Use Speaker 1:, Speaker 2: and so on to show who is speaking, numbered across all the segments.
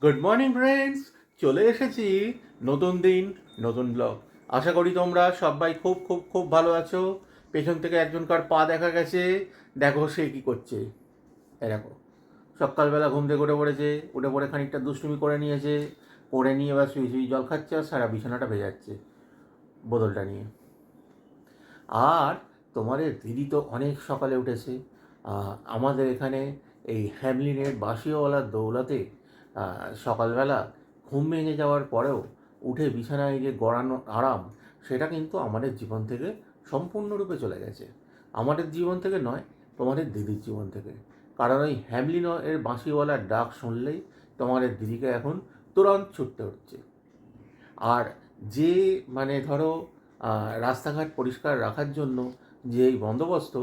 Speaker 1: Good morning friends, চলে এসেছি নতুন দিন নতুন ব্লগ। আশা করি তোমরা সবাই খুব খুব খুব ভালো আছো। পেছন থেকে একজনকার পা দেখা গেছে, দেখো সে কী করছে। দেখো, সকালবেলা ঘুম থেকে উঠে পড়েছে, উঠে পড়ে খানিকটা দুষ্টুমি করে নিয়েছে, করে নিয়ে এবার শুয়ে শুয়ে জল খাচ্ছে আর সারা বিছানাটা ভেজাচ্ছে বোতলটা নিয়ে। আর তোমাদের দিদি তো অনেক সকালে উঠেছে। আমাদের এখানে এই হ্যামলিনের বাসিওয়ালার দৌলতে সকালবেলা ঘুম ভেঙে যাওয়ার পরেও উঠে বিছানায় যে গড়ানো আরাম, সেটা কিন্তু আমাদের জীবন থেকে সম্পূর্ণরূপে চলে গেছে। আমাদের জীবন থেকে নয়, তোমাদের দিদির জীবন থেকে। কারণ ওই হ্যামলিন এর বাঁশিওয়ালার ডাক শুনলেই তোমাদের দিদিকে এখন তুরন্ত ছুটতে হচ্ছে। আর যে ধরো রাস্তাঘাট পরিষ্কার রাখার জন্য যে এই বন্দোবস্ত,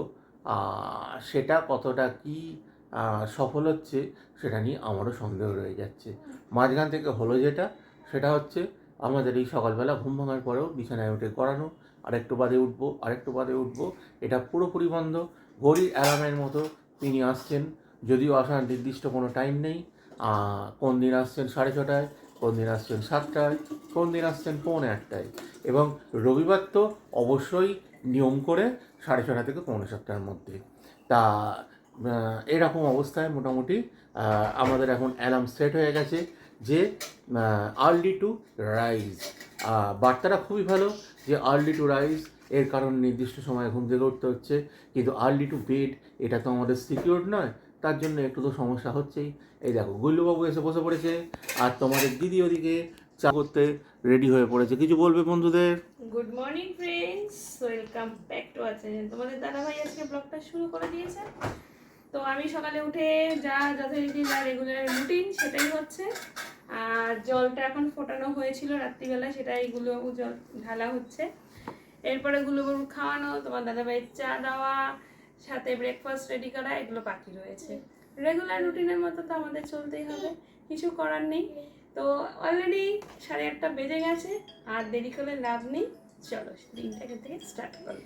Speaker 1: সেটা কতটা কি সফল হচ্ছে সেটা নিয়ে আমারও সন্দেহ রয়ে যাচ্ছে। মাঝখান থেকে হলো যেটা, সেটা হচ্ছে আমাদের এই সকালবেলা ঘুম ভাঙার পরেও বিছানায় উঠে করানো, আরেকটু বাদে উঠবো আরেকটু বাদে উঠবো, এটা পুরোপুরি বন্ধ। ঘড়ির অ্যালার্মের মতো তিনি আসছেন, যদিও আসার নির্দিষ্ট কোনো টাইম নেই। কোন দিন আসছেন 6:30টায়, কোন দিন আসছেন 7টায়, কোন দিন আসছেন 6:45টায়, এবং রবিবার তো অবশ্যই নিয়ম করে 6:30 থেকে 6:45টার মধ্যে। তা এরকম অবস্থায় মোটামুটি আমাদের এখন অ্যালার্ম সেট হয়ে গেছে যে আর্লি টু রাইজ। বার্তাটা খুবই ভালো যে আর্লি টু রাইজ, এর কারণ নির্দিষ্ট সময়ে ঘুম থেকে উঠতে হচ্ছে, কিন্তু আর্লি টু বেড এটা তো আমাদের সিকিউর নয়, তার জন্য একটু তো সমস্যা হচ্ছেই। এই দেখো, গুল্লুবাবু এসে বসে পড়েছে, আর তোমাদের দিদি ওদিকে চা করতে রেডি হয়ে পড়েছে। কিছু বলবে বন্ধুদের?
Speaker 2: Good morning friends, welcome back to our channel. তোমাদের দাদাভাই আজকে ব্লগটা শুরু করে দিয়েছে। তো আমি সকালে উঠে যথারীতি রেগুলার রুটিন সেটাই হচ্ছে। আর জলটা এখন ফোটানো হয়েছিল রাত্রিবেলা, সেটাই গুলোবাবু জল ঢালা হচ্ছে। এরপরে গুলোবাবু খাওয়ানো, তোমার দাদাভাইয়ের চা দেওয়া, সাথে ব্রেকফাস্ট রেডি করা, এগুলো বাকি রয়েছে। রেগুলার রুটিনের মতো তো আমাদের চলতেই হবে, কিছু করার নেই। তো অলরেডি 8:30 বেজে গেছে, আর দেরি করে লাভ নেই। চলো দিনটা এখান থেকে স্টার্ট করো।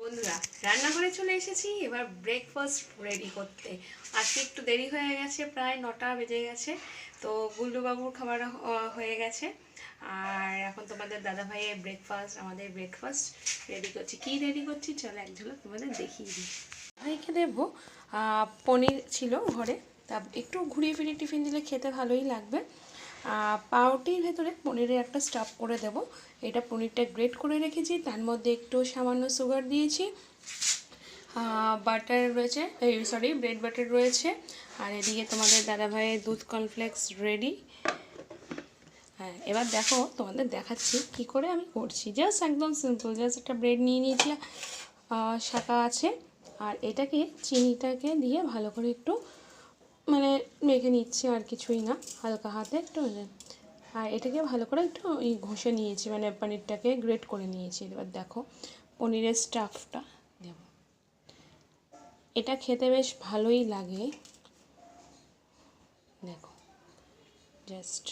Speaker 2: বন্ধুরা, রান্নাঘরে চলে এসেছি এবার ব্রেকফাস্ট রেডি করতে। আজকে একটু দেরি হয়ে গেছে, প্রায় 9টা বেজে গেছে। তো গুল্লুবাবুর খাবার হয়ে গেছে, আর এখন তোমাদের দাদা ভাইয়ের ব্রেকফাস্ট, আমাদের ব্রেকফাস্ট রেডি করছি। কি রেডি করছি চলো এক ঝলক তোমাদের দেখিয়ে দিই। ভাইকে দেবো পনির ছিল ঘরে, তা একটু ঘুরিয়ে ফিরিয়ে টিফিন দিলে খেতে ভালোই লাগবে। পাউরুটির ভেতরে পনিরের একটা স্টাফ করে দেব। এটা পনিরটা গ্রেট করে রেখেছি, তার মধ্যে একটু সামান্য সুগার দিয়েছি, বাটার রয়েছে, ব্রেড বাটার রয়েছে, আর এদিকে তোমাদের দাদাভাইয়ের দুধ কর্নফ্লেক্স রেডি। হ্যাঁ, এবার দেখো তোমাদের দেখাচ্ছি কি করে আমি করছি। জাস্ট একদম সিম্পল, জাস্ট একটা ব্রেড নিয়ে নিয়েছি, শাঁকা আছে, আর এটাকে চিনিটাকে দিয়ে ভালো করে একটু মেখে নিচ্ছি, আর কিছুই না, হালকা হাতে একটু। আর এটাকে ভালো করে একটু ঘষে নিয়েছি, পনিরটাকে গ্রেট করে নিয়েছি। এবার দেখো পনিরের স্টাফটা দেব, এটা খেতে বেশ ভালোই লাগে। দেখো জাস্ট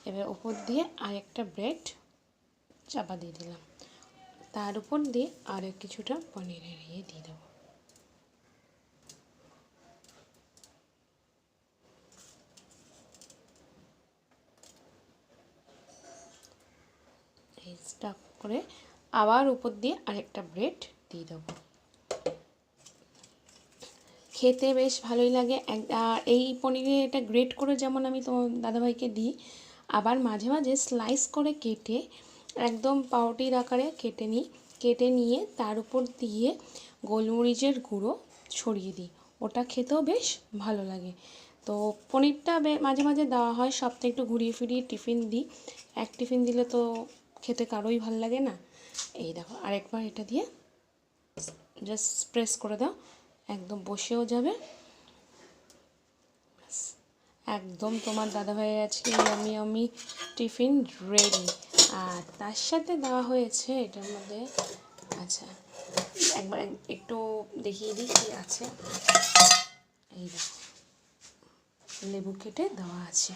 Speaker 2: এবার উপর দিয়ে আরেকটা ব্রেড চাপা দিয়ে দিলাম, তার উপর দিয়ে আরেক কিছুটা পনিরের দিয়ে দেবো। স্টাফ করে আবার উপর দিয়ে আরেকটা ব্রেড দিয়ে দেবো। খেতে বেশ ভালোই লাগে। আর এই পনিরে এটা গ্রেট করে যেমন আমি তোমার দাদাভাইকে দিই, আবার মাঝে মাঝে স্লাইস করে কেটে একদম পাউরুটির আকারে কেটে নিই, কেটে নিয়ে তার উপর দিয়ে গোলমরিচের গুঁড়ো ছড়িয়ে দিই, ওটা খেতেও বেশ ভালো লাগে। তো পনিরটা মাঝে মাঝে দেওয়া হয়, সপ্তাহে একটু ঘুরিয়ে ফিরিয়ে টিফিন দিই। এক টিফিন দিলে তো খেতে কারোই ভালো লাগে না। এই দেখো আরেকবার এটা দিয়ে জাস্ট প্রেস করে দাও, একদম বসেও যাবে। একদম তোমার দাদাভাইয়ের আজকে আমি টিফিন রেডি। আর তার সাথে দেওয়া হয়েছে এটার মধ্যে, আচ্ছা একবার একটু দেখিয়ে দিই কী আছে। এই দেখো লেবু কেটে দেওয়া আছে,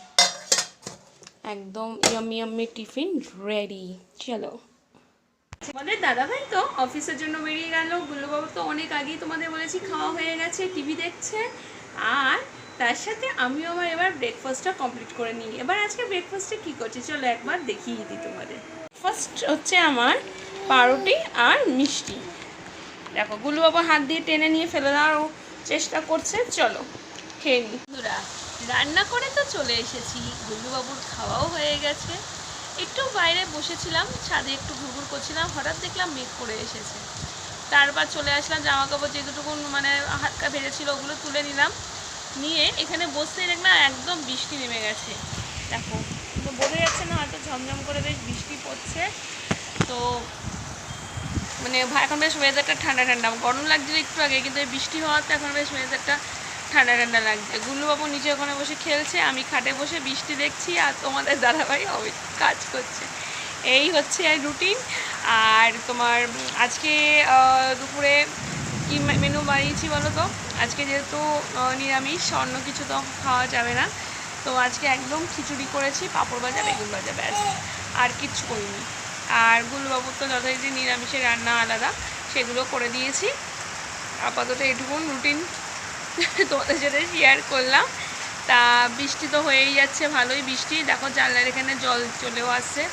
Speaker 2: একদম ইয়াম্মি টিফিন রেডি। চলো, তোমাদের দাদাভাই তো অফিসের জন্য বেরিয়ে গেল, গুল্লুবাবু তো অনেক আগেই তোমাদের বলেছি খাওয়া হয়ে গেছে, টিভি দেখছে। আর তার সাথে আমিও আমার এবার ব্রেকফাস্টটা কমপ্লিট করে নিই। এবার আজকে ব্রেকফাস্টে কী করছি চলো একবার দেখিয়ে দিই তোমাদের। ফার্স্ট হচ্ছে আমার পাউরুটি আর মিষ্টি। দেখো গুলু বাবা হাত দিয়ে টেনে নিয়ে ফেলে দেওয়ার চেষ্টা করছে, চলো খেয়ে নিই। বন্ধুরা রান্না করে তো চলে এসেছি, গুলু বাবুর খাওয়াও হয়ে গেছে। একটু বাইরে বসেছিলাম, ছাদে একটু ঘুরঘুর করছিলাম, হঠাৎ দেখলাম মেঘ করে এসেছে। তারপর চলে আসলাম, জামা কাপড় যেটুকুন মানে হালকা ভেজেছিল ওগুলো তুলে নিলাম, নিয়ে এখানে বসতেই দেখলাম একদম বৃষ্টি নেমে গেছে। দেখো তো বোঝা যাচ্ছে না হয়তো ঝমঝম করে বেশ বৃষ্টি পড়ছে। তো মানে এখন বেশ ওয়েদারটা ঠান্ডা ঠান্ডা, গরম লাগছিল একটু আগে, কিন্তু এই বৃষ্টি হওয়াতে এখন বেশ ওয়েদারটা ঠান্ডা ঠান্ডা লাগছে। গুল্লুবাবু নিচে ওখানে বসে খেলছে, আমি খাটে বসে বৃষ্টি দেখছি, আর তোমাদের দাদাভাই কাজ করছে। এই হচ্ছে রুটিন। আর তোমার আজকে দুপুরে কি মেনু বানিয়েছি বলো তো? আজকে যেহেতু নিরামিষ, অন্য কিছু তো খাওয়া যাবে না, তো আজকে একদম খিচুড়ি করেছি, পাঁপড় ভাজা বেগুন ভাজা, ব্যাস আর কিচ্ছু করিনি। আর গুলবাবুর তো যথারীতি নিরামিষের রান্না আলাদা, সেগুলো করে দিয়েছি। আপাতত এটুকুন রুটিন তোমাদের সাথে শেয়ার করলাম। তা বৃষ্টি তো হয়েই যাচ্ছে, ভালোই বৃষ্টি, দেখো জানলার এখানে জল চলেও আসছে।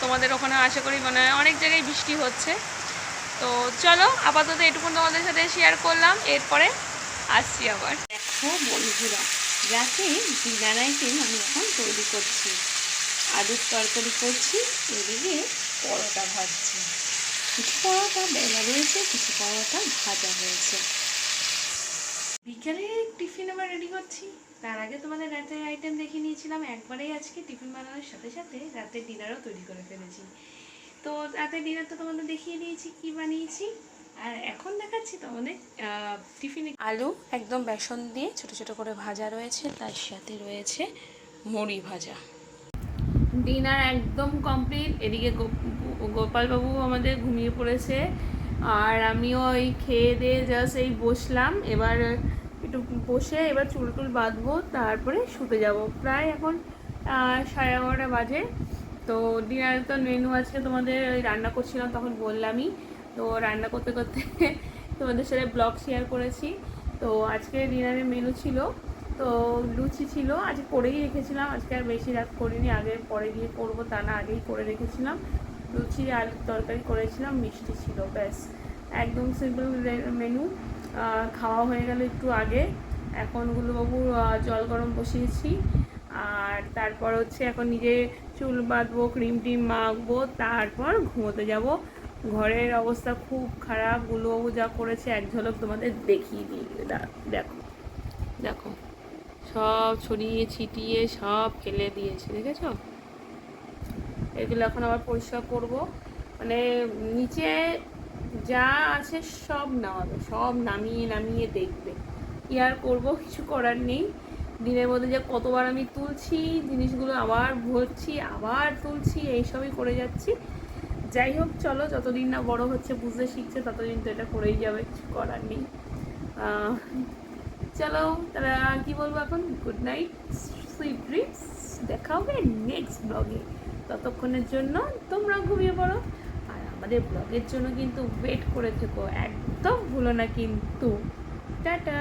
Speaker 2: তোমাদের ওখানে আশা করি মানে অনেক জায়গায় বৃষ্টি হচ্ছে। তো চলো আপাতত এটুকুন তোমাদের সাথে শেয়ার করলাম, এরপরে আসছি আবার। দেখো বন্ধুরা, রাতে ডিনার আইটেম আমি এখন তৈরি করছি। আলুর তরকারি করছি, এদিকে পরোটা ভাজছি। কিছু পরোটা বেলা রয়েছে, কিছু পরোটা ভাজা হয়েছে। বিকালে টিফিন আবার রেডি করছি। তার আগে তোমাদের রাতের আইটেম দেখে নিয়েছিলাম একবারেই, আজকে টিফিন বানানোর সাথে সাথে রাতের ডিনারও তৈরি করে ফেলেছি। তো রাতের ডিনার তো তোমাদের দেখিয়ে দিয়েছি কি বানিয়েছি, আর এখন দেখাচ্ছি তোমাদের টিফিনে। আলু একদম বেসন দিয়ে ছোট ছোট করে ভাজা রয়েছে, তার সাথে রয়েছে মুড়ি ভাজা। ডিনার একদম কমপ্লিট। এদিকে গোপালবাবু আমাদের ঘুমিয়ে পড়েছে, আর আমিও এই খেয়ে দিয়ে জাস্ট এই বসলাম। এবার একটু বসে এবার চুল টুল বাঁধবো, তারপরে শুতে যাব। প্রায় এখন 11:30 বাজে। তো ডিনারে তো মেনু আজকে তোমাদের রান্না করছিলাম তখন বললামই, তো রান্না করতে করতে তোমাদের সাথে ব্লগ শেয়ার করেছি। তো আজকে ডিনারের মেনু ছিল তো লুচি ছিল, আজকে করেই রেখেছিলাম, আজকে আর বেশি রাত করিনি, আগে পরে দিয়ে করবো তা না, আগেই করে রেখেছিলাম। লুচি আলুর তরকারি করেছিলাম, মিষ্টি ছিল, ব্যাস একদম সিম্পল মেনু। খাওয়া হয়ে গেল একটু আগে। এখন গুলুবাবু জল গরম বসিয়েছি, আর তারপর হচ্ছে এখন নিজে চুল বাঁধবো, ক্রিম টিম মাখবো, তারপর ঘুমোতে যাব। ঘরের অবস্থা খুব খারাপ, গুলুবাবু যা করেছে এক ঝলক তোমাদের দেখিয়ে দিই। দেখো দেখো সব ছড়িয়ে ছিটিয়ে সব ফেলে দিয়েছে, দেখেছো? এগুলো এখন আবার পরিষ্কার করব, মানে নিচে যা আছে সব নামাবে, সব নামিয়ে নামিয়ে দেখবে। কি আর করবো, কিছু করার নেই। দিনের মধ্যে যে কতবার আমি তুলছি জিনিসগুলো, আবার ভরছি, আবার তুলছি, এইসবই করে যাচ্ছি। যাই হোক চলো, যতদিন না বড় হচ্ছে বুঝতে শিখছে ততদিন তো এটা করেই যাবে, কিছু করার নেই। চলো তারা কি বলবো এখন, গুড নাইট, সুইট ড্রিমস, দেখা হবে নেক্সট ব্লগে। ততক্ষণের জন্য তোমরা ঘুমিয়ে পড়ো, আর আমাদের ব্লগের জন্য কিন্তু ওয়েট করে থেকো, একদম ভুলো না কিন্তু। টাটা।